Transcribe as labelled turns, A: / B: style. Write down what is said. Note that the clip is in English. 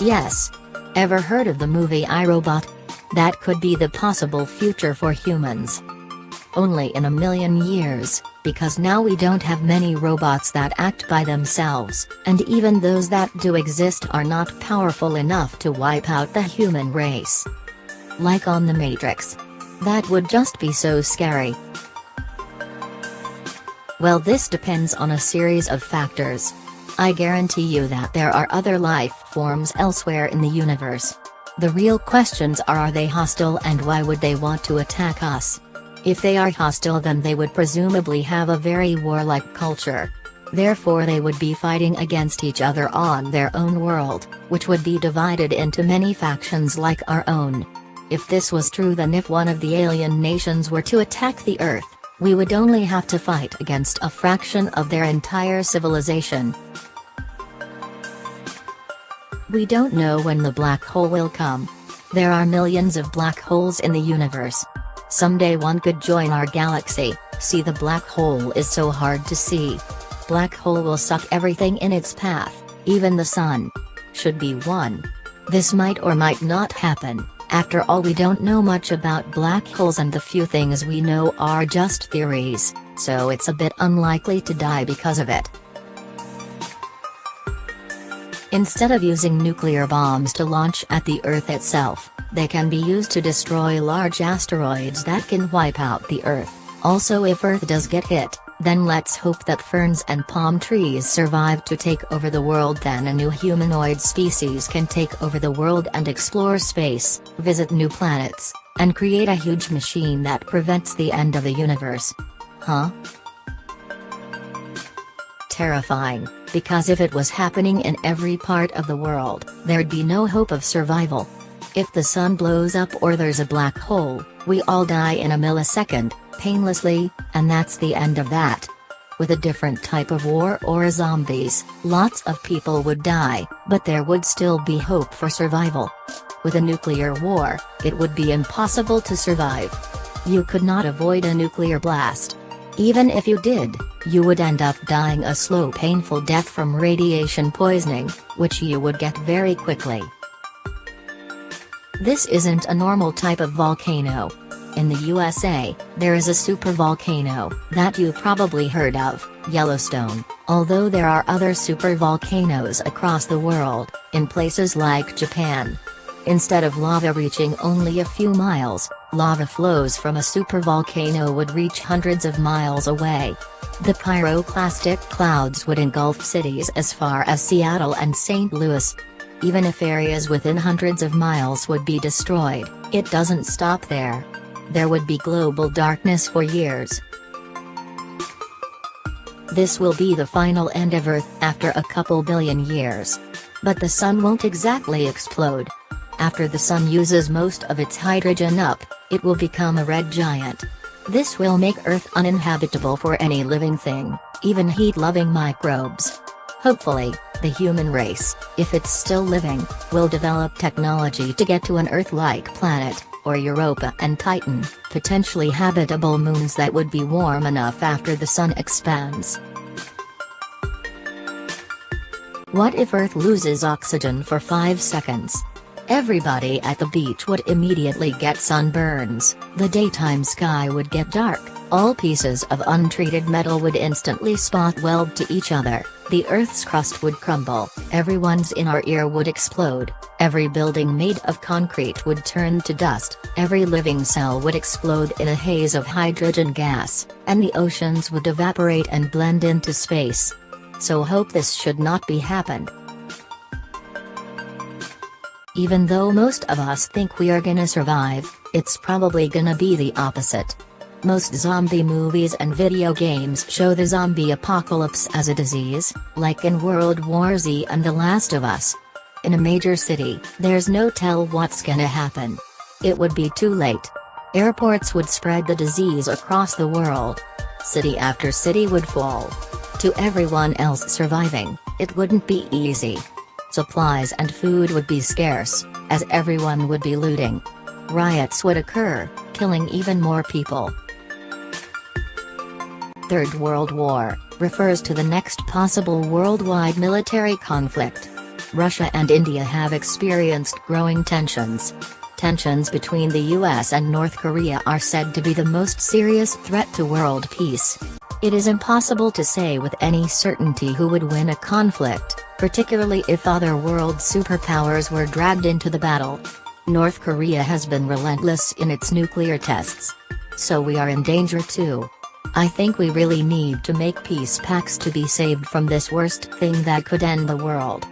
A: Yes. Ever heard of the movie iRobot? That could be the possible future for humans. Only in a million years, because now we don't have many robots that act by themselves, and even those that do exist are not powerful enough to wipe out the human race. Like on The Matrix. That would just be so scary. Well, this depends on a series of factors. I guarantee you that there are other life forms elsewhere in the universe. The real questions are they hostile, and why would they want to attack us? If they are hostile, then they would presumably have a very warlike culture. Therefore they would be fighting against each other on their own world, which would be divided into many factions like our own. If this was true, then if one of the alien nations were to attack the Earth, we would only have to fight against a fraction of their entire civilization. We don't know when the black hole will come. There are millions of black holes in the universe. Someday one could join our galaxy. See, the black hole is so hard to see. Black hole will suck everything in its path, even the sun. Should be one. This might or might not happen. After all, we don't know much about black holes, and the few things we know are just theories, so it's a bit unlikely to die because of it. Instead of using nuclear bombs to launch at the Earth itself, they can be used to destroy large asteroids that can wipe out the Earth. Also, if Earth does get hit, then let's hope that ferns and palm trees survive to take over the world. Then a new humanoid species can take over the world and explore space, visit new planets, and create a huge machine that prevents the end of the universe. Huh? Terrifying, because if it was happening in every part of the world, there'd be no hope of survival. If the sun blows up or there's a black hole, we all die in a millisecond, painlessly, and that's the end of that. With a different type of war or zombies, lots of people would die, but there would still be hope for survival. With a nuclear war, it would be impossible to survive. You could not avoid a nuclear blast. Even if you did, you would end up dying a slow, painful death from radiation poisoning, which you would get very quickly. This isn't a normal type of volcano. In the USA, there is a supervolcano that you probably heard of, Yellowstone, although there are other supervolcanoes across the world, in places like Japan. Instead of lava reaching only a few miles, lava flows from a supervolcano would reach hundreds of miles away. The pyroclastic clouds would engulf cities as far as Seattle and St. Louis. Even if areas within hundreds of miles would be destroyed, it doesn't stop there. There would be global darkness for years. This will be the final end of Earth after a couple billion years. But the sun won't exactly explode. After the sun uses most of its hydrogen up, it will become a red giant. This will make Earth uninhabitable for any living thing, even heat-loving microbes. Hopefully, the human race, if it's still living, will develop technology to get to an Earth-like planet, or Europa and Titan, potentially habitable moons that would be warm enough after the sun expands. What if Earth loses oxygen for 5 seconds? Everybody at the beach would immediately get sunburns, the daytime sky would get dark, all pieces of untreated metal would instantly spot weld to each other, the Earth's crust would crumble, everyone's inner ear would explode, every building made of concrete would turn to dust, every living cell would explode in a haze of hydrogen gas, and the oceans would evaporate and blend into space. So hope this should not be happened. Even though most of us think we are gonna survive, it's probably gonna be the opposite. Most zombie movies and video games show the zombie apocalypse as a disease, like in World War Z and The Last of Us. In a major city, there's no tell what's gonna happen. It would be too late. Airports would spread the disease across the world. City after city would fall. To everyone else surviving, it wouldn't be easy. Supplies and food would be scarce, as everyone would be looting. Riots would occur, killing even more people. Third World War refers to the next possible worldwide military conflict. Russia and India have experienced growing tensions. Tensions between the US and North Korea are said to be the most serious threat to world peace. It is impossible to say with any certainty who would win a conflict, particularly if other world superpowers were dragged into the battle. North Korea has been relentless in its nuclear tests. So we are in danger too. I think we really need to make peace pacts to be saved from this worst thing that could end the world.